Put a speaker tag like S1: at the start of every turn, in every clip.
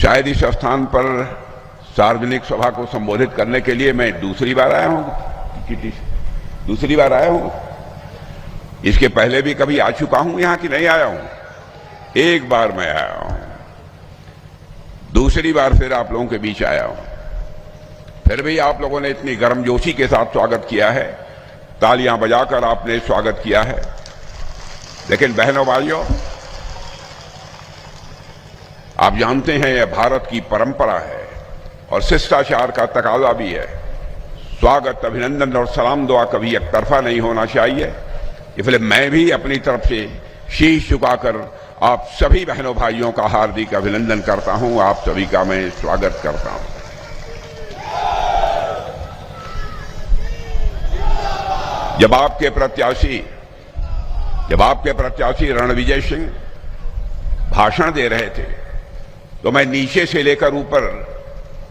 S1: शायद इस स्थान पर सार्वजनिक सभा को संबोधित करने के लिए मैं दूसरी बार आया हूं। दूसरी बार आया हूं। इसके पहले भी कभी आ चुका हूं यहां कि नहीं आया हूं? एक बार मैं आया हूं, दूसरी बार फिर आप लोगों के बीच आया हूं। फिर भी आप लोगों ने इतनी गर्मजोशी के साथ स्वागत किया है, तालियां बजाकर आपने स्वागत किया है। लेकिन बहनों भाइयों, आप जानते हैं यह भारत की परंपरा है और शिष्टाचार का तकाजा भी है। स्वागत, अभिनंदन और सलाम दुआ कभी एक तरफा नहीं होना चाहिए। इसलिए मैं भी अपनी तरफ से शीश झुकाकर आप सभी बहनों भाइयों का हार्दिक अभिनंदन करता हूं। आप सभी का मैं स्वागत करता हूं। जब आपके प्रत्याशी रणविजय सिंह भाषण दे रहे थे तो मैं नीचे से लेकर ऊपर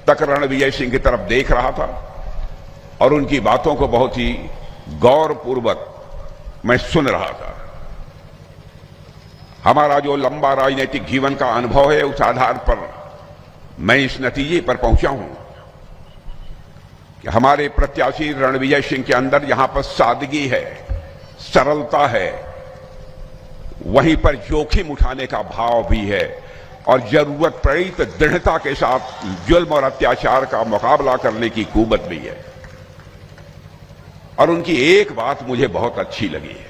S1: तक रणविजय सिंह की तरफ देख रहा था और उनकी बातों को बहुत ही गौरपूर्वक मैं सुन रहा था। हमारा जो लंबा राजनीतिक जीवन का अनुभव है, उस आधार पर मैं इस नतीजे पर पहुंचा हूं कि हमारे प्रत्याशी रणविजय सिंह के अंदर जहां पर सादगी है, सरलता है, वहीं पर जोखिम उठाने का भाव भी है और जरूरत पड़ी तो दृढ़ता के साथ जुल्म और अत्याचार का मुकाबला करने की कुव्वत भी है। और उनकी एक बात मुझे बहुत अच्छी लगी है।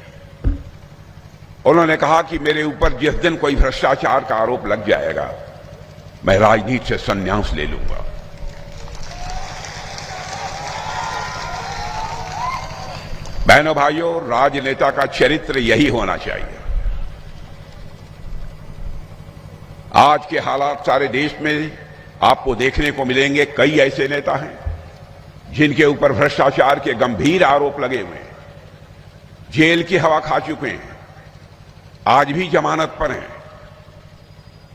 S1: उन्होंने कहा कि मेरे ऊपर जिस दिन कोई भ्रष्टाचार का आरोप लग जाएगा, मैं राजनीति से संन्यास ले लूंगा। बहनों भाइयों, राजनेता का चरित्र यही होना चाहिए। आज के हालात सारे देश में आपको देखने को मिलेंगे। कई ऐसे नेता हैं जिनके ऊपर भ्रष्टाचार के गंभीर आरोप लगे हुए हैं, जेल की हवा खा चुके हैं, आज भी जमानत पर हैं,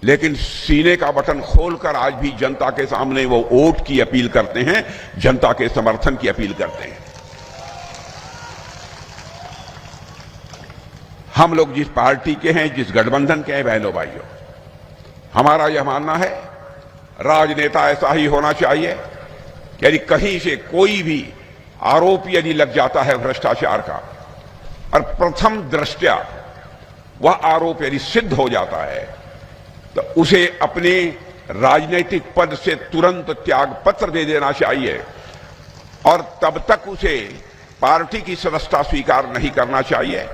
S1: लेकिन सीने का बटन खोलकर आज भी जनता के सामने वो वोट की अपील करते हैं, जनता के समर्थन की अपील करते हैं। हम लोग जिस पार्टी के हैं, जिस गठबंधन के हैं, बहनों भाइयों, हमारा यह मानना है राजनेता ऐसा ही होना चाहिए कि यदि कहीं से कोई भी आरोप यदि लग जाता है भ्रष्टाचार का और प्रथम दृष्टया वह आरोप यदि सिद्ध हो जाता है तो उसे अपने राजनीतिक पद से तुरंत त्याग पत्र दे देना चाहिए और तब तक उसे पार्टी की सदस्यता स्वीकार नहीं करना चाहिए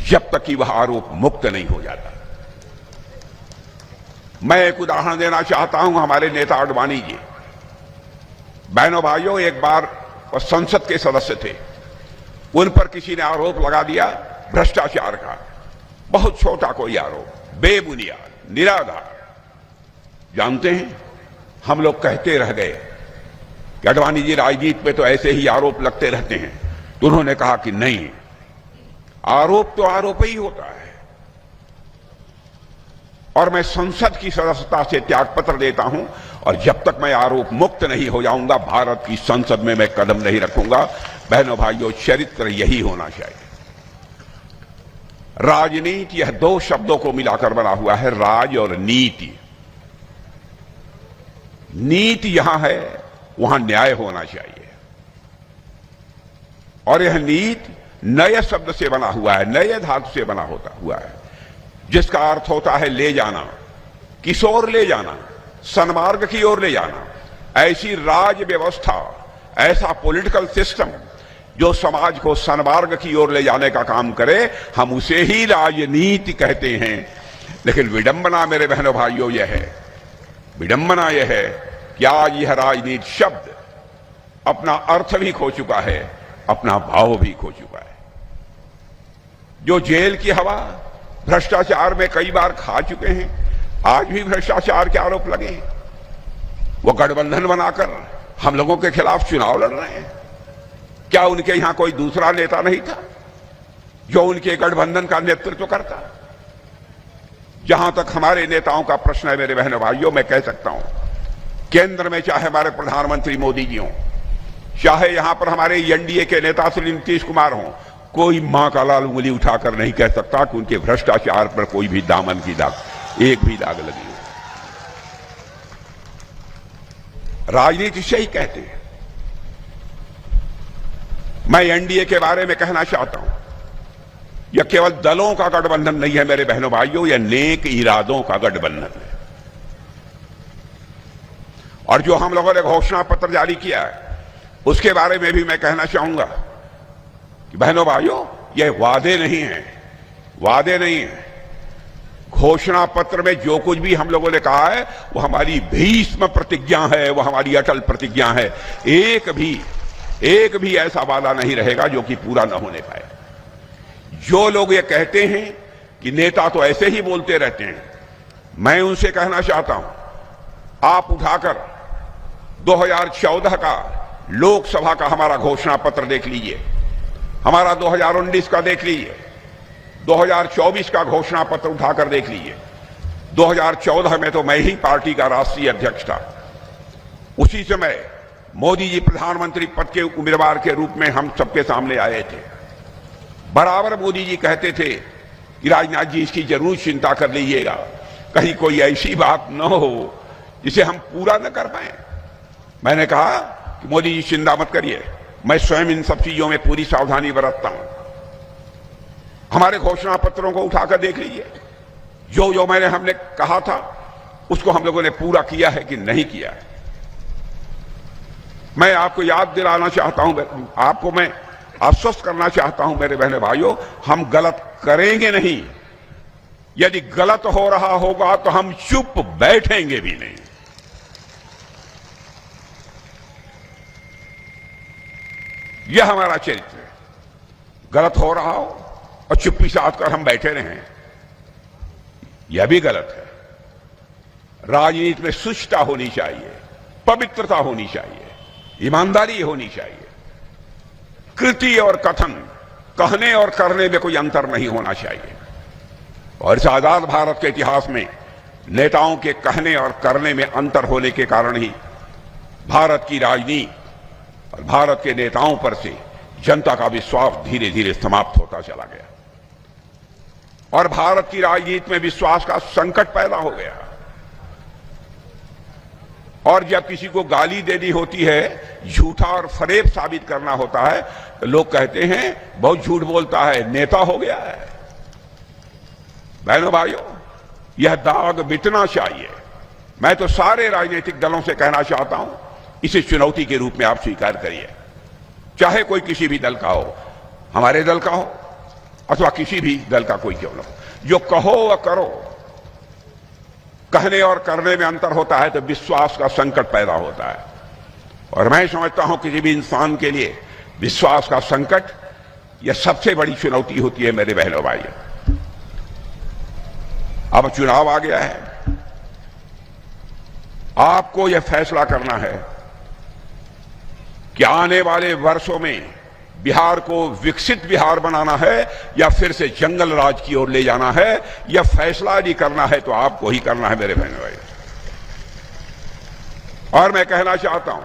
S1: जब तक कि वह आरोप मुक्त नहीं हो जाता। मैं एक उदाहरण देना चाहता हूं। हमारे नेता आडवाणी जी, बहनों भाइयों, एक बार वह संसद के सदस्य थे, उन पर किसी ने आरोप लगा दिया भ्रष्टाचार का। बहुत छोटा कोई आरोप, बेबुनियाद, निराधार। जानते हैं, हम लोग कहते रह गए कि आडवाणी जी राजनीति में तो ऐसे ही आरोप लगते रहते हैं। तो उन्होंने कहा कि नहीं, आरोप तो आरोप ही होता है और मैं संसद की सदस्यता से त्यागपत्र देता हूं और जब तक मैं आरोप मुक्त नहीं हो जाऊंगा, भारत की संसद में मैं कदम नहीं रखूंगा। बहनों भाइयों, चरित्र यही होना चाहिए। राजनीति, यह दो शब्दों को मिलाकर बना हुआ है, राज और नीति। नीति यहां है, वहां न्याय होना चाहिए और यह नीति नए शब्द से बना हुआ है, नए धातु से बना हुआ है, जिसका अर्थ होता है ले जाना, किस ओर ले जाना, सन्मार्ग की ओर ले जाना। ऐसी राज व्यवस्था, ऐसा पॉलिटिकल सिस्टम जो समाज को सन्मार्ग की ओर ले जाने का काम करे, हम उसे ही राजनीति कहते हैं। लेकिन विडंबना मेरे बहनों भाइयों यह है, विडंबना यह है कि आज यह राजनीति शब्द अपना अर्थ भी खो चुका है, अपना भाव भी खो चुका है। जो जेल की हवा भ्रष्टाचार में कई बार खा चुके हैं, आज भी भ्रष्टाचार के आरोप लगे हैं, वो गठबंधन बनाकर हम लोगों के खिलाफ चुनाव लड़ रहे हैं। क्या उनके यहां कोई दूसरा नेता नहीं था जो उनके गठबंधन का नेतृत्व करता? जहां तक हमारे नेताओं का प्रश्न है मेरे बहनों भाइयों, मैं कह सकता हूं, केंद्र में चाहे हमारे प्रधानमंत्री मोदी जी हों, चाहे यहां पर हमारे एनडीए के नेता श्री नीतीश कुमार हों, कोई मां का लाल उंगली उठाकर नहीं कह सकता कि उनके भ्रष्टाचार पर कोई भी दामन की दाग, एक भी दाग लगी हो। राजनीति से ही कहते हैं। मैं एनडीए के बारे में कहना चाहता हूं, यह केवल दलों का गठबंधन नहीं है मेरे बहनों भाइयों, यह नेक इरादों का गठबंधन है। और जो हम लोगों ने घोषणा पत्र जारी किया है उसके बारे में भी मैं कहना चाहूंगा कि बहनों भाइयों, यह वादे नहीं है, वादे नहीं है। घोषणा पत्र में जो कुछ भी हम लोगों ने कहा है वो हमारी भीष्म प्रतिज्ञा है, वो हमारी अटल प्रतिज्ञा है। एक भी ऐसा वादा नहीं रहेगा जो कि पूरा न होने पाए। जो लोग ये कहते हैं कि नेता तो ऐसे ही बोलते रहते हैं, मैं उनसे कहना चाहता हूं, आप उठाकर 2014 का लोकसभा का हमारा घोषणा पत्र देख लीजिए, हमारा 2019 का देख लीजिए, 2024 का घोषणा पत्र उठाकर देख लीजिए। 2014 में तो मैं ही पार्टी का राष्ट्रीय अध्यक्ष था। उसी समय मोदी जी प्रधानमंत्री पद के उम्मीदवार के रूप में हम सबके सामने आए थे। बराबर मोदी जी कहते थे कि राजनाथ जी इसकी जरूर चिंता कर लीजिएगा, कहीं कोई ऐसी बात न हो जिसे हम पूरा न कर पाए। मैंने कहा कि मोदी जी चिंता मत करिए, मैं स्वयं इन सब चीजों में पूरी सावधानी बरतता हूं। हमारे घोषणा पत्रों को उठाकर देख लीजिए, जो जो हमने कहा था उसको हम लोगों ने पूरा किया है कि नहीं किया है। मैं आपको याद दिलाना चाहता हूं, आपको मैं आश्वस्त करना चाहता हूं मेरे बहने भाइयों, हम गलत करेंगे नहीं। यदि गलत हो रहा होगा तो हम चुप बैठेंगे भी नहीं। यह हमारा चरित्र है। गलत हो रहा हो और चुप्पी साध कर हम बैठे रहें, यह भी गलत है। राजनीति में शुचिता होनी चाहिए, पवित्रता होनी चाहिए, ईमानदारी होनी चाहिए। कृति और कथन, कहने और करने में कोई अंतर नहीं होना चाहिए। और इस आजाद भारत के इतिहास में नेताओं के कहने और करने में अंतर होने के कारण ही भारत की राजनीति और भारत के नेताओं पर से जनता का विश्वास धीरे धीरे समाप्त होता चला गया और भारत की राजनीति में विश्वास का संकट पैदा हो गया। और जब किसी को गाली देनी होती है, झूठा और फरेब साबित करना होता है, तो लोग कहते हैं बहुत झूठ बोलता है, नेता हो गया है। बहनों भाइयों, यह दाग मिटना चाहिए। मैं तो सारे राजनीतिक दलों से कहना चाहता हूं, इसे चुनौती के रूप में आप स्वीकार करिए। चाहे कोई किसी भी दल का हो, हमारे दल का हो अथवा किसी भी दल का कोई क्यों न हो, जो कहो व करो, कहने और करने में अंतर होता है तो विश्वास का संकट पैदा होता है। और मैं समझता हूं किसी भी इंसान के लिए विश्वास का संकट यह सबसे बड़ी चुनौती होती है मेरे बहनों भाइयों। अब चुनाव आ गया है, आपको यह फैसला करना है कि आने वाले वर्षों में बिहार को विकसित बिहार बनाना है या फिर से जंगल राज की ओर ले जाना है। यह फैसला यदि करना है तो आपको ही करना है मेरे बहनों भाई। और मैं कहना चाहता हूं,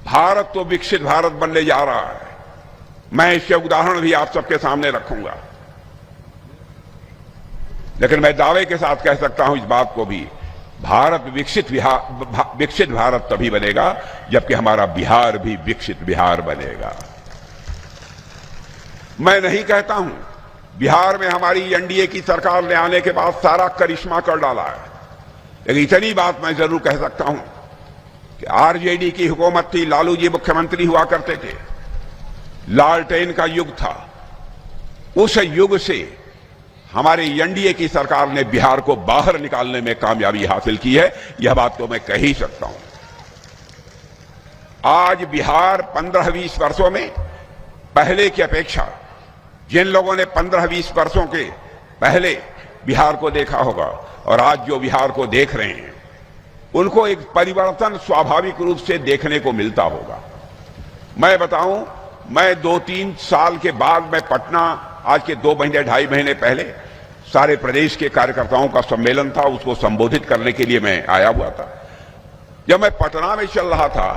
S1: भारत तो विकसित भारत बनने जा रहा है। मैं इसके उदाहरण भी आप सबके सामने रखूंगा, लेकिन मैं दावे के साथ कह सकता हूं इस बात को भी, भारत विकसित भारत तभी बनेगा जबकि हमारा बिहार भी विकसित बिहार बनेगा। मैं नहीं कहता हूं बिहार में हमारी एनडीए की सरकार ने आने के बाद सारा करिश्मा कर डाला है, लेकिन इतनी बात मैं जरूर कह सकता हूं कि आरजेडी की हुकूमत थी, लालू जी मुख्यमंत्री हुआ करते थे, लालटेन का युग था। उस युग से हमारे एनडीए की सरकार ने बिहार को बाहर निकालने में कामयाबी हासिल की है, यह बात तो मैं कह ही सकता हूं। आज बिहार 15-20 वर्षों में पहले की अपेक्षा, जिन लोगों ने 15-20 वर्षों के पहले बिहार को देखा होगा और आज जो बिहार को देख रहे हैं, उनको एक परिवर्तन स्वाभाविक रूप से देखने को मिलता होगा। मैं बताऊं, मैं 2-3 साल के बाद मैं पटना, आज के 2 महीने 2.5 महीने पहले सारे प्रदेश के कार्यकर्ताओं का सम्मेलन था, उसको संबोधित करने के लिए मैं आया हुआ था। जब मैं पटना में चल रहा था,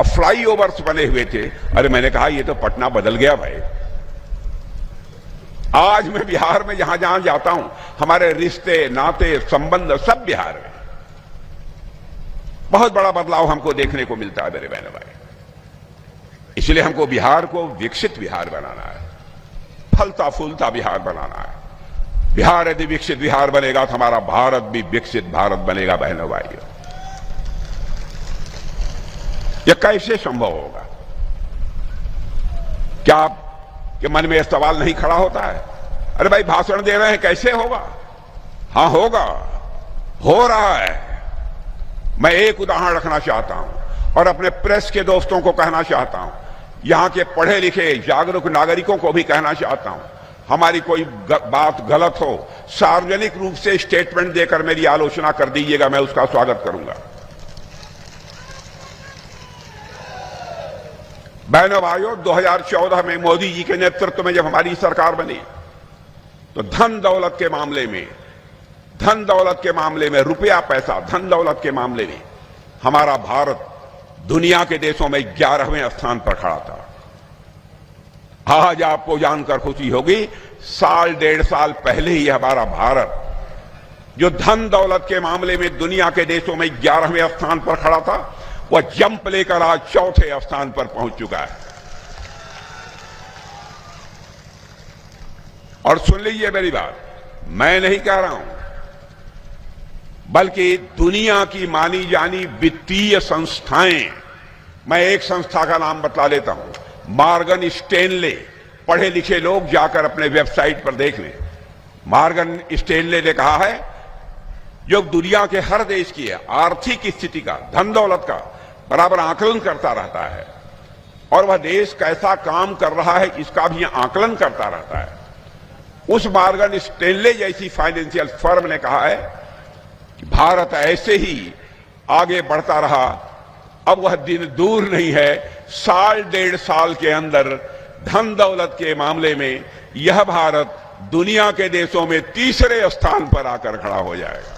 S1: अब फ्लाईओवर्स बने हुए थे, अरे मैंने कहा ये तो पटना बदल गया भाई। आज मैं बिहार में जहां जहां जाता हूं, हमारे रिश्ते नाते संबंध सब बिहार में। बहुत बड़ा बदलाव हमको देखने को मिलता है मेरे बहनों भाई। इसलिए हमको बिहार को विकसित बिहार बनाना है, फलता फूलता बिहार बनाना है। बिहार यदि विकसित बिहार बनेगा तो हमारा भारत भी विकसित भारत बनेगा बहनों भाइयों। यह कैसे संभव होगा? क्या आपके मन में यह सवाल नहीं खड़ा होता है? अरे भाई भाषण दे रहे हैं, कैसे होगा? हां होगा, हो रहा है। मैं एक उदाहरण रखना चाहता हूं और अपने प्रेस के दोस्तों को कहना चाहता हूं, यहां के पढ़े लिखे जागरूक नागरिकों को भी कहना चाहता हूं, हमारी कोई बात गलत हो सार्वजनिक रूप से स्टेटमेंट देकर मेरी आलोचना कर दीजिएगा, मैं उसका स्वागत करूंगा। बहनों भाइयों, 2014 में मोदी जी के नेतृत्व में जब हमारी सरकार बनी तो धन दौलत के मामले में रुपया पैसा धन दौलत के मामले में हमारा भारत दुनिया के देशों में 11वें स्थान पर खड़ा था। आज आपको जानकर खुशी होगी, साल डेढ़ साल पहले ही हमारा भारत जो धन दौलत के मामले में दुनिया के देशों में 11वें स्थान पर खड़ा था, वह जंप लेकर आज चौथे स्थान पर पहुंच चुका है। और सुन लीजिए मेरी बात, मैं नहीं कह रहा हूं, बल्कि दुनिया की मानी जानी वित्तीय संस्थाएं, मैं एक संस्था का नाम बतला देता हूं, मॉर्गन स्टैनले। पढ़े लिखे लोग जाकर अपने वेबसाइट पर देख लें। मॉर्गन स्टैनले ने कहा है, जो दुनिया के हर देश की आर्थिक स्थिति का, धन दौलत का बराबर आकलन करता रहता है और वह देश कैसा काम कर रहा है इसका भी आकलन करता रहता है। उस मॉर्गन स्टैनले जैसी फाइनेंशियल फर्म ने कहा है कि भारत ऐसे ही आगे बढ़ता रहा, अब वह दिन दूर नहीं है, साल डेढ़ साल के अंदर धन दौलत के मामले में यह भारत दुनिया के देशों में तीसरे स्थान पर आकर खड़ा हो जाएगा।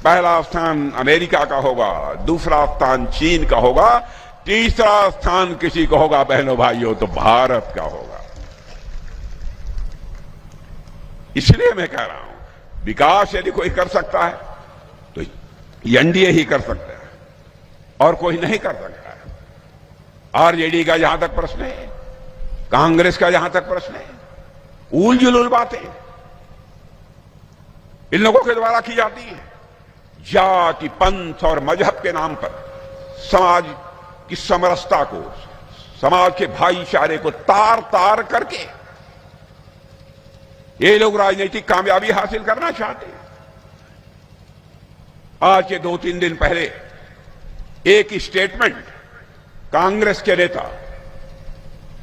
S1: पहला स्थान अमेरिका का होगा, दूसरा स्थान चीन का होगा, तीसरा स्थान किसी का होगा बहनों भाइयों तो भारत का होगा। इसलिए मैं कह रहा हूं, विकास यदि कोई कर सकता है तो एनडीए ही कर सकता है और कोई नहीं कर सकता है। आरजेडी का जहां तक प्रश्न है, कांग्रेस का जहां तक प्रश्न है, उल जुलूल बातें इन लोगों के द्वारा की जाती है। जाति, पंथ और मजहब के नाम पर समाज की समरसता को, समाज के भाईचारे को तार तार करके ये लोग राजनीतिक कामयाबी हासिल करना चाहते हैं। आज के 2-3 दिन पहले एक स्टेटमेंट कांग्रेस के नेता,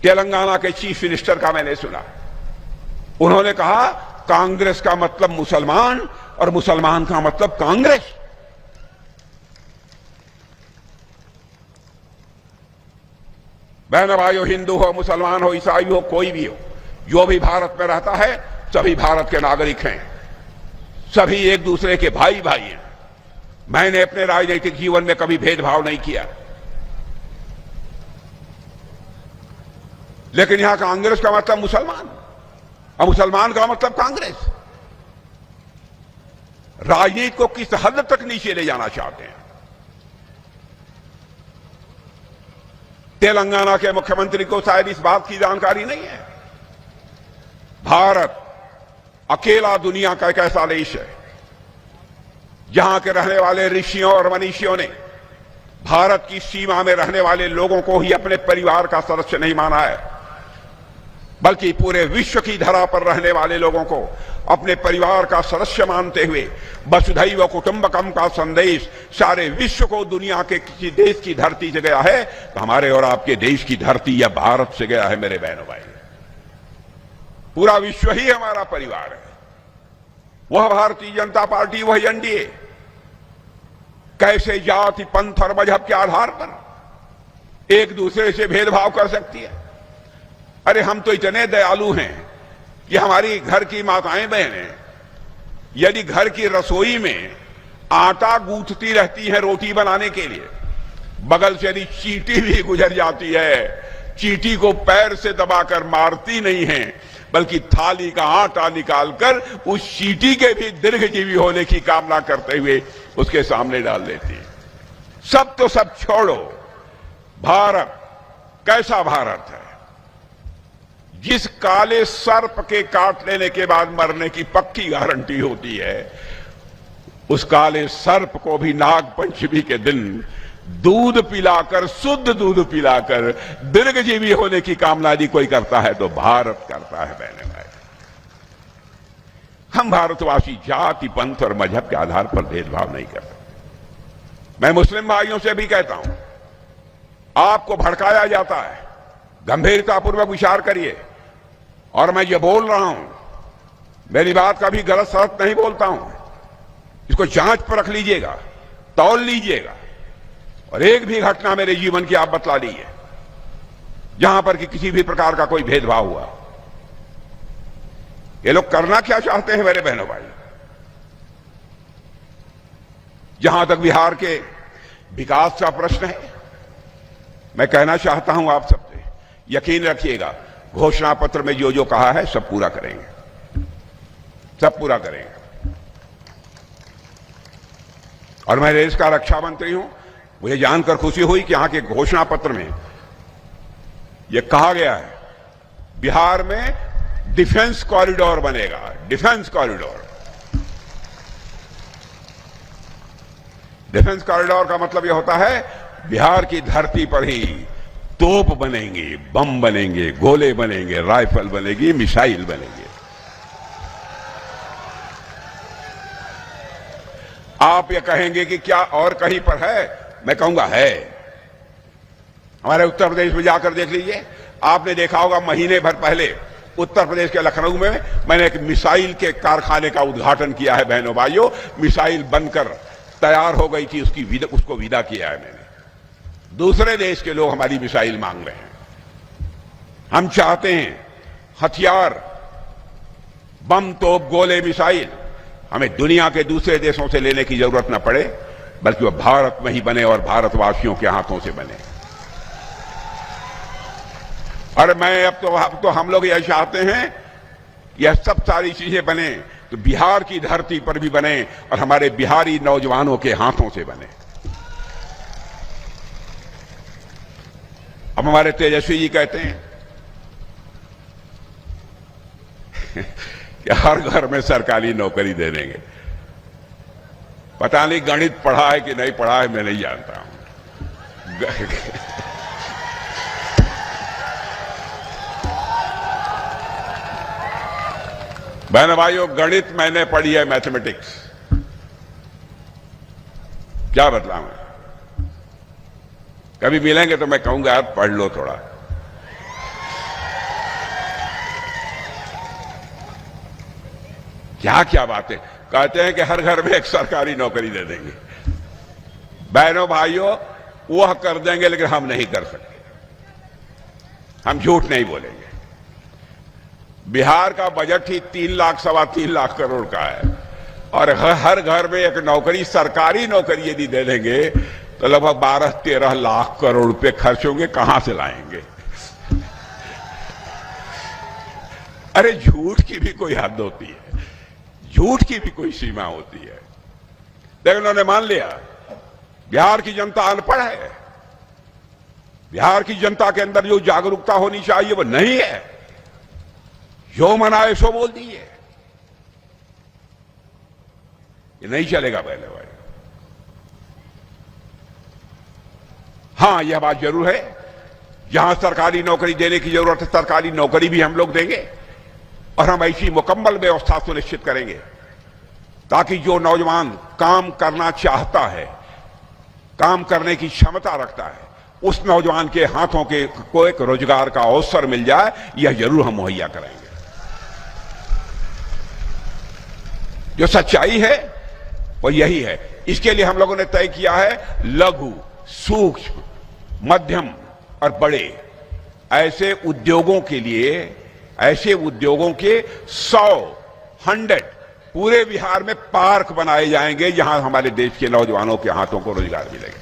S1: तेलंगाना के चीफ मिनिस्टर का मैंने सुना। उन्होंने कहा, कांग्रेस का मतलब मुसलमान और मुसलमान का मतलब कांग्रेस। बहन भाइयों, हिंदू हो, मुसलमान हो, ईसाई हो, कोई भी हो, जो भी भारत में रहता है सभी भारत के नागरिक हैं, सभी एक दूसरे के भाई भाई हैं। मैंने अपने राजनीतिक जीवन में कभी भेदभाव नहीं किया, लेकिन यहां कांग्रेस का मतलब मुसलमान और मुसलमान का मतलब कांग्रेस। राजनीति को किस हद तक नीचे ले जाना चाहते हैं। तेलंगाना के मुख्यमंत्री को शायद इस बात की जानकारी नहीं है। भारत अकेला दुनिया का एक ऐसा देश है जहां के रहने वाले ऋषियों और मनीषियों ने भारत की सीमा में रहने वाले लोगों को ही अपने परिवार का सदस्य नहीं माना है, बल्कि पूरे विश्व की धरा पर रहने वाले लोगों को अपने परिवार का सदस्य मानते हुए वसुधैव कुटुंबकम का संदेश सारे विश्व को दुनिया के किसी देश की धरती से गया है तो हमारे और आपके देश की धरती या भारत से गया है। मेरे बहनों भाई, पूरा विश्व ही हमारा परिवार है। वह भारतीय जनता पार्टी, वह एनडीए कैसे जाति, पंथ और मजहब के आधार पर एक दूसरे से भेदभाव कर सकती है? अरे हम तो इतने दयालु हैं कि हमारी घर की माताएं बहनें यदि घर की रसोई में आटा गूंथती रहती है रोटी बनाने के लिए, बगल से यदि चींटी भी गुजर जाती है, चींटी को पैर से दबाकर मारती नहीं है, बल्कि थाली का आटा निकालकर उस चींटी के भी दीर्घजीवी होने की कामना करते हुए उसके सामने डाल देती है। सब तो सब छोड़ो, भारत कैसा भारत है जिस काले सर्प के काट लेने के बाद मरने की पक्की गारंटी होती है, उस काले सर्प को भी नाग पंचमी के दिन दूध पिलाकर, शुद्ध दूध पिलाकर दीर्घजीवी होने की कामना यदि कोई करता है तो भारत करता है। बहने भाई, हम भारतवासी जाति, पंथ और मजहब के आधार पर भेदभाव नहीं करते। मैं मुस्लिम भाइयों से भी कहता हूं, आपको भड़काया जाता है, गंभीरतापूर्वक विचार करिए। और मैं ये बोल रहा हूं, मेरी बात का भी गलत सलत नहीं बोलता हूं, इसको जांच पर रख लीजिएगा, तौल लीजिएगा, और एक भी घटना मेरे जीवन की आप बतला लीजिए जहां पर कि किसी भी प्रकार का कोई भेदभाव हुआ। ये लोग करना क्या चाहते हैं मेरे बहनों भाई? जहां तक बिहार के विकास का प्रश्न है, मैं कहना चाहता हूं आप सबसे, यकीन रखिएगा, घोषणा पत्र में जो जो कहा है सब पूरा करेंगे, सब पूरा करेंगे। और मैं देश का रक्षा मंत्री हूं, मुझे जानकर खुशी हुई कि यहां के घोषणा पत्र में यह कहा गया है बिहार में डिफेंस कॉरिडोर बनेगा, डिफेंस कॉरिडोर। डिफेंस कॉरिडोर का मतलब यह होता है बिहार की धरती पर ही तोप बनेंगे, बम बनेंगे, गोले बनेंगे, राइफल बनेगी, मिसाइल बनेंगे। आप ये कहेंगे कि क्या और कहीं पर है? मैं कहूंगा है। हमारे उत्तर प्रदेश में जाकर देख लीजिए, आपने देखा होगा महीने भर पहले उत्तर प्रदेश के लखनऊ में मैंने एक मिसाइल के कारखाने का उद्घाटन किया है। बहनों भाइयों, मिसाइल बनकर तैयार हो गई थी, उसको विदा किया है मैंने। दूसरे देश के लोग हमारी मिसाइल मांग रहे हैं। हम चाहते हैं हथियार, बम, तोप, गोले, मिसाइल हमें दुनिया के दूसरे देशों से लेने की जरूरत न पड़े, बल्कि वह भारत में ही बने और भारतवासियों के हाथों से बने। और मैं अब तो हम लोग यह चाहते हैं यह सब सारी चीजें बने तो बिहार की धरती पर भी बने और हमारे बिहारी नौजवानों के हाथों से बने। अब हमारे तेजस्वी जी कहते हैं कि हर घर में सरकारी नौकरी दे देंगे। पता नहीं गणित पढ़ा है कि नहीं पढ़ा है, मैं नहीं जानता हूं। बहन भाइयों, गणित मैंने पढ़ी है, मैथमेटिक्स। क्या बतलाऊं? कभी मिलेंगे तो मैं कहूंगा यार पढ़ लो थोड़ा। क्या क्या बातें कहते हैं कि हर घर में एक सरकारी नौकरी दे देंगे। बहनों भाइयों, वह कर देंगे लेकिन हम नहीं कर सकते। हम झूठ नहीं बोलेंगे। बिहार का बजट ही 3 लाख, 3.25 लाख करोड़ का है, और हर घर में एक नौकरी, सरकारी नौकरी यदि दे देंगे तो लगभग 12-13 लाख करोड़ रुपए खर्च होंगे। कहां से लाएंगे? अरे झूठ की भी कोई हद होती है, झूठ की भी कोई सीमा होती है। लेकिन उन्होंने मान लिया बिहार की जनता अनपढ़ है, बिहार की जनता के अंदर जो जागरूकता होनी चाहिए वो नहीं है। जो मनाए सो बोल दिए, ये नहीं चलेगा पहले भाई। हां, यह बात जरूर है, जहां सरकारी नौकरी देने की जरूरत है सरकारी नौकरी भी हम लोग देंगे, और हम ऐसी मुकम्मल व्यवस्था सुनिश्चित करेंगे ताकि जो नौजवान काम करना चाहता है, काम करने की क्षमता रखता है, उस नौजवान के हाथों के को एक रोजगार का अवसर मिल जाए, यह जरूर हम मुहैया करेंगे। जो सच्चाई है वो यही है। इसके लिए हम लोगों ने तय किया है लघु, सूक्ष्म, मध्यम और बड़े ऐसे उद्योगों के लिए, ऐसे उद्योगों के 100 पूरे बिहार में पार्क बनाए जाएंगे जहां हमारे देश के नौजवानों के हाथों को रोजगार मिलेगा।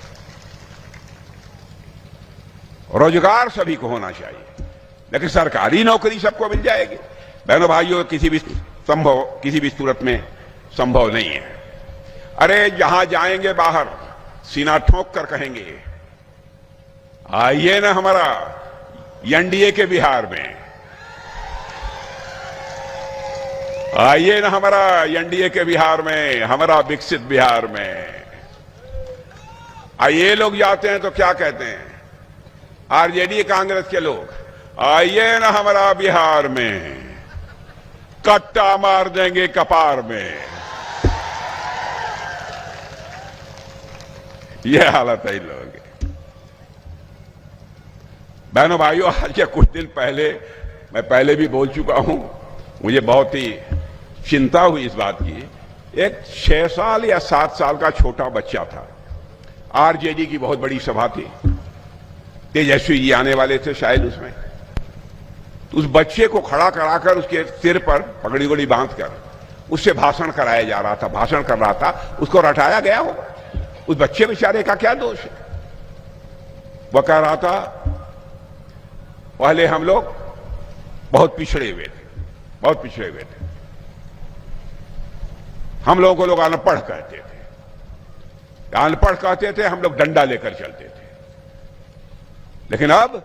S1: रोजगार सभी को होना चाहिए, लेकिन सरकारी नौकरी सबको मिल जाएगी। बहनों भाइयों, किसी भी सूरत में संभव नहीं है। अरे जहां जाएंगे बाहर सीना ठोंक कर कहेंगे, आइए ना हमारा एनडीए के बिहार में, आइए ना हमारा एनडीए के बिहार में, हमारा विकसित बिहार में। ये लोग जाते हैं तो क्या कहते हैं आरजेडी कांग्रेस के लोग, आइए ना हमारा बिहार में, कट्टा मार देंगे कपार में। यह हालत है इन लोगों की। बहनों भाइयों, आज के कुछ दिन पहले, मैं पहले भी बोल चुका हूं, मुझे बहुत ही चिंता हुई इस बात की। एक 6 साल या 7 साल का छोटा बच्चा था, आरजेडी की बहुत बड़ी सभा थी, तेजस्वी जी आने वाले थे शायद उसमें। तो उस बच्चे को खड़ा कराकर उसके सिर पर पगड़ी वगड़ी बांधकर उससे भाषण कराया जा रहा था, भाषण कर रहा था, उसको रटाया गया होगा। उस बच्चे बेचारे का क्या दोष है? वह कह रहा था पहले हम लोग बहुत पिछड़े हुए थे, बहुत पिछड़े हुए थे, हम लोगों को लोग अनपढ़ कहते थे, अनपढ़ कहते थे, हम लोग डंडा लेकर चलते थे। लेकिन अब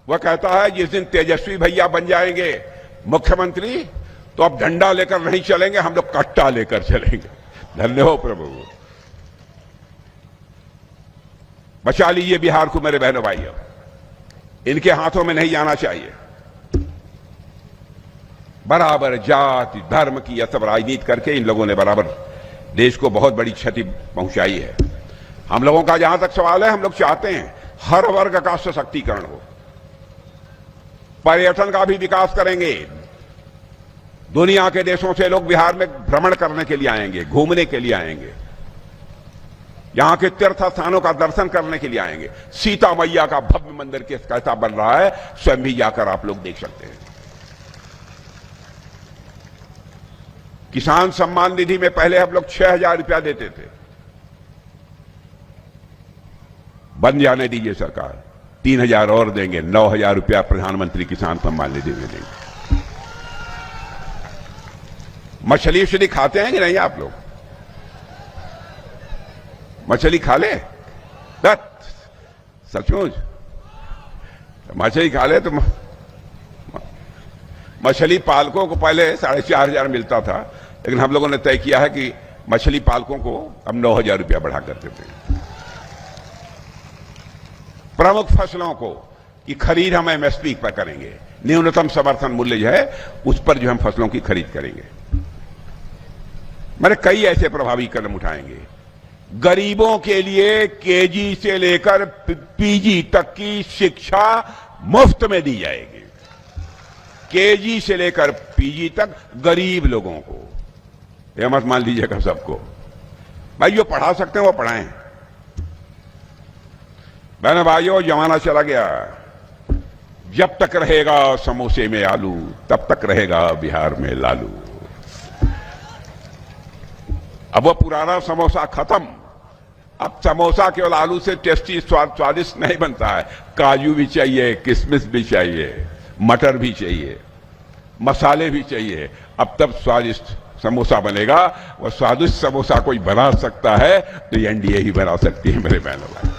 S1: वह कहता है जिस दिन तेजस्वी भैया बन जाएंगे मुख्यमंत्री तो अब डंडा लेकर नहीं चलेंगे, हम लोग कट्टा लेकर चलेंगे। धन्य हो प्रभु। बचा लीजिए बिहार को मेरे बहनों भाइयों, इनके हाथों में नहीं जाना चाहिए। बराबर जाति धर्म की यह सब राजनीति करके इन लोगों ने बराबर देश को बहुत बड़ी क्षति पहुंचाई है। हम लोगों का जहां तक सवाल है, हम लोग चाहते हैं हर वर्ग का सशक्तिकरण हो, पर्यटन का भी विकास करेंगे। दुनिया के देशों से लोग बिहार में भ्रमण करने के लिए आएंगे, घूमने के लिए आएंगे, यहां के तीर्थ स्थानों का दर्शन करने के लिए आएंगे। सीता मैया का भव्य मंदिर कैसा बन रहा है, स्वयं भी जाकर आप लोग देख सकते हैं। किसान सम्मान निधि में पहले हम लोग 6,000 रुपया देते थे, बन जाने दीजिए सरकार, 3,000 और देंगे, 9,000 रुपया प्रधानमंत्री किसान सम्मान निधि में देंगे। मछली उछली खाते हैं कि नहीं आप लोग? मछली खा ले, सचमुच मछली खा ले तो मछली पालकों को पहले 4,500 मिलता था, लेकिन हम लोगों ने तय किया है कि मछली पालकों को अब 9,000 रुपया बढ़ा कर देते हैं। प्रमुख फसलों को की खरीद हम एमएसपी पर करेंगे, न्यूनतम समर्थन मूल्य जो है उस पर जो हम फसलों की खरीद करेंगे। मैंने कई ऐसे प्रभावी कदम उठाएंगे। गरीबों के लिए केजी से लेकर पीजी तक की शिक्षा मुफ्त में दी जाएगी, केजी से लेकर पीजी तक गरीब लोगों को। यह मत मान लीजिएगा सबको, भाई जो पढ़ा सकते हैं वो पढ़ाएं। बहनों भाइयों, जमाना चला गया, जब तक रहेगा समोसे में आलू तब तक रहेगा बिहार में लालू। अब वो पुराना समोसा खत्म, अब समोसा केवल आलू से टेस्टी स्वादिष्ट नहीं बनता है, काजू भी चाहिए, किशमिश भी चाहिए, मटर भी चाहिए, मसाले भी चाहिए, अब तब स्वादिष्ट समोसा बनेगा। और स्वादिष्ट समोसा कोई बना सकता है तो एनडीए ही बना सकती है मेरे बहनों भाई।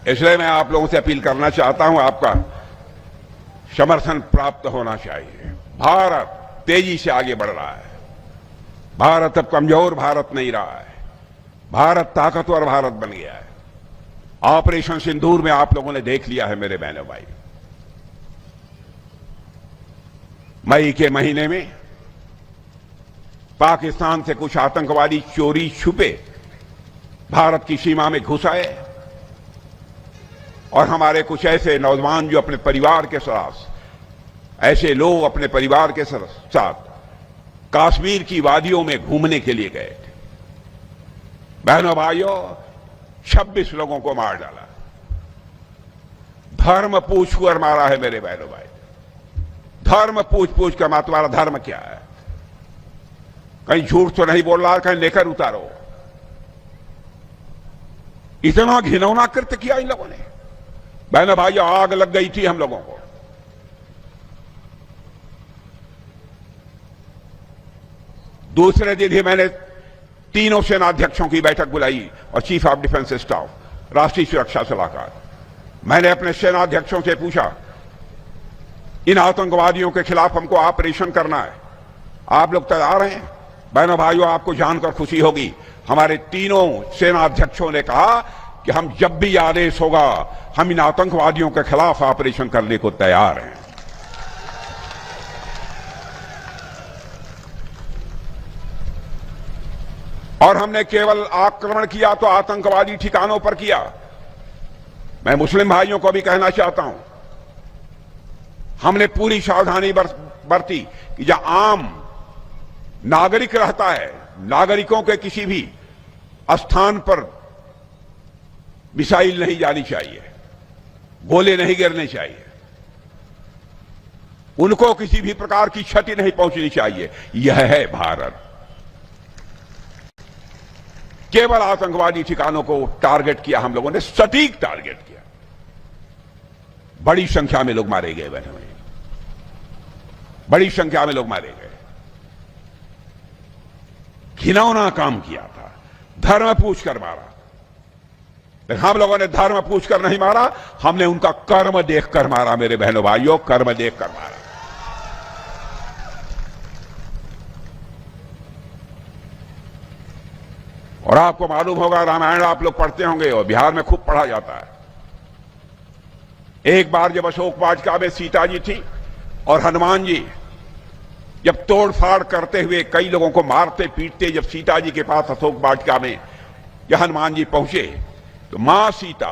S1: इसलिए मैं आप लोगों से अपील करना चाहता हूं, आपका समर्थन प्राप्त होना चाहिए। भारत तेजी से आगे बढ़ रहा है, भारत अब कमजोर भारत नहीं रहा है, भारत ताकतवर भारत बन गया है। ऑपरेशन सिंदूर में आप लोगों ने देख लिया है मेरे बहनों भाई, मई के महीने में पाकिस्तान से कुछ आतंकवादी चोरी छुपे भारत की सीमा में घुस आए और हमारे कुछ ऐसे नौजवान जो अपने परिवार के साथ, ऐसे लोग अपने परिवार के साथ कश्मीर की वादियों में घूमने के लिए गए थे। बहनों भाइयों, 26 लोगों को मार डाला, धर्म पूछकर मारा है मेरे बहनों भाई, धर्म पूछ कर मारा। तुम्हारा धर्म क्या है? कहीं झूठ तो नहीं बोल रहा, कहीं लेकर उतारो। इतना घिनौना कृत्य किया इन लोगों ने। बहनों भाइयों, आग लग गई थी हम लोगों को। दूसरे दिन ही मैंने तीनों सेनाध्यक्षों की बैठक बुलाई और चीफ ऑफ डिफेंस स्टाफ, राष्ट्रीय सुरक्षा सलाहकार। मैंने अपने सेनाध्यक्षों से पूछा, इन आतंकवादियों के खिलाफ हमको ऑपरेशन करना है, आप लोग तैयार हैं? बहनों भाइयों, आपको जानकर खुशी होगी, हमारे तीनों सेनाध्यक्षों ने कहा कि हम जब भी आदेश होगा हम इन आतंकवादियों के खिलाफ ऑपरेशन करने को तैयार हैं। और हमने केवल आक्रमण किया तो आतंकवादी ठिकानों पर किया। मैं मुस्लिम भाइयों को भी कहना चाहता हूं, हमने पूरी सावधानी बरती कि जहां आम नागरिक रहता है, नागरिकों के किसी भी स्थान पर मिसाइल नहीं जानी चाहिए, गोले नहीं गिरने चाहिए, उनको किसी भी प्रकार की क्षति नहीं पहुंचनी चाहिए। यह है भारत। केवल आतंकवादी ठिकानों को टारगेट किया हम लोगों ने, सटीक टारगेट किया। बड़ी संख्या में लोग मारे गए, बहनों, बड़ी संख्या में लोग मारे गए। घिनौना काम किया था, धर्म पूछकर मारा। लेकिन हम लोगों ने धर्म पूछकर नहीं मारा, हमने उनका कर्म देखकर मारा। मेरे बहनों भाइयों, कर्म देखकर मारा। और आपको मालूम होगा, रामायण आप लोग पढ़ते होंगे और बिहार में खूब पढ़ा जाता है। एक बार जब अशोक वाटिका में सीता जी थी और हनुमान जी जब तोड़फाड़ करते हुए कई लोगों को मारते पीटते जब सीता जी के पास अशोक वाटिका में जब हनुमान जी पहुंचे, तो मां सीता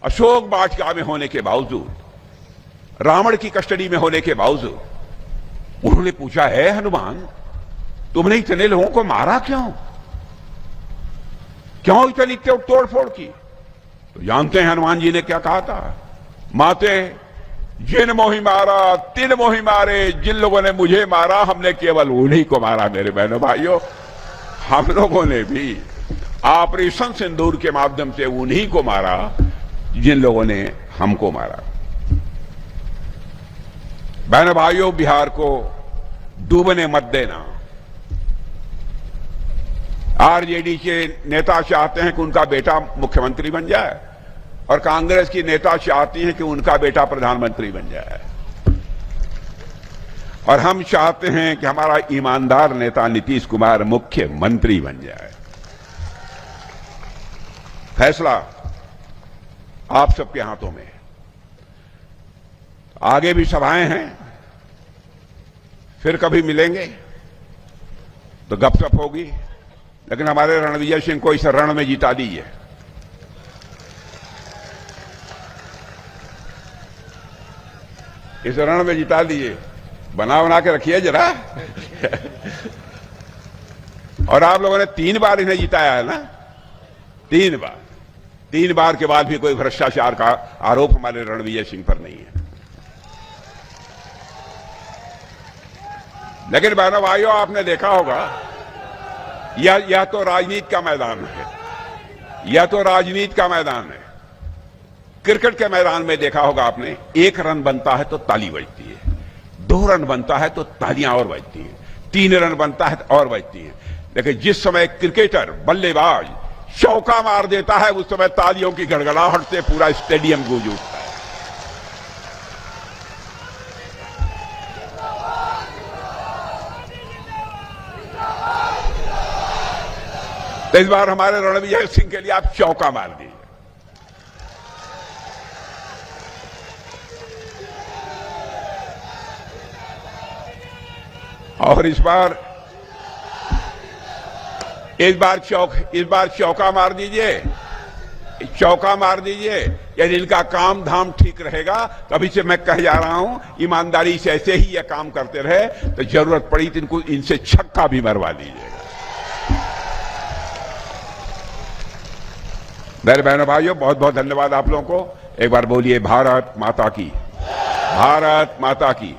S1: अशोक वाटिका में होने के बावजूद, रावण की कस्टडी में होने के बावजूद, उन्होंने पूछा, है हनुमान, तुमने इतने लोगों को मारा क्यों? क्यों इतनी तोड़फोड़ की? तो जानते हैं हनुमान जी ने क्या कहा था? माते, जिन मोहि मारा तिन मोहि मारे, जिन लोगों ने मुझे मारा हमने केवल उन्हीं को मारा। मेरे बहनों भाइयों, हम लोगों ने भी ऑपरेशन सिंदूर के माध्यम से उन्हीं को मारा जिन लोगों ने हमको मारा। बहनों भाइयों, बिहार को डूबने मत देना। आरजेडी के नेता चाहते हैं कि उनका बेटा मुख्यमंत्री बन जाए और कांग्रेस की नेता चाहती है कि उनका बेटा प्रधानमंत्री बन जाए, और हम चाहते हैं कि हमारा ईमानदार नेता नीतीश कुमार मुख्यमंत्री बन जाए। फैसला आप सबके हाथों में। आगे भी सभाएं हैं, फिर कभी मिलेंगे तो गपशप होगी, लेकिन हमारे रणविजय सिंह को इस रण में जिता दीजिए। इस रण में जिता दीजिए, बना के रखिए जरा। और आप लोगों ने 3 बार इन्हें जिताया है ना, 3 बार। 3 बार के बाद भी कोई भ्रष्टाचार का आरोप हमारे रणविजय सिंह पर नहीं है। लेकिन बहनों भाइयों, आपने देखा होगा, यह तो राजनीति का मैदान है, यह तो राजनीति का मैदान है। क्रिकेट के मैदान में देखा होगा आपने, 1 रन बनता है तो ताली बजती है, 2 रन बनता है तो तालियां और बजती हैं, 3 रन बनता है तो और बजती हैं। लेकिन जिस समय क्रिकेटर, बल्लेबाज चौका मार देता है, उस समय तालियों की गड़गड़ाहट से पूरा स्टेडियम गूंज उठता है। तो इस बार हमारे रणविजय सिंह के लिए आप चौका मार दीजिए। और इस बार चौका मार दीजिए, चौका मार दीजिए। यदि इनका काम धाम ठीक रहेगा, तभी से मैं कह जा रहा हूं, ईमानदारी से ऐसे ही ये काम करते रहे तो जरूरत पड़ी तो इनको इनसे छक्का भी मरवा दीजिएगा। मेरे बहनों भाइयों, बहुत बहुत धन्यवाद आप लोगों को। एक बार बोलिए भारत माता की, भारत माता की।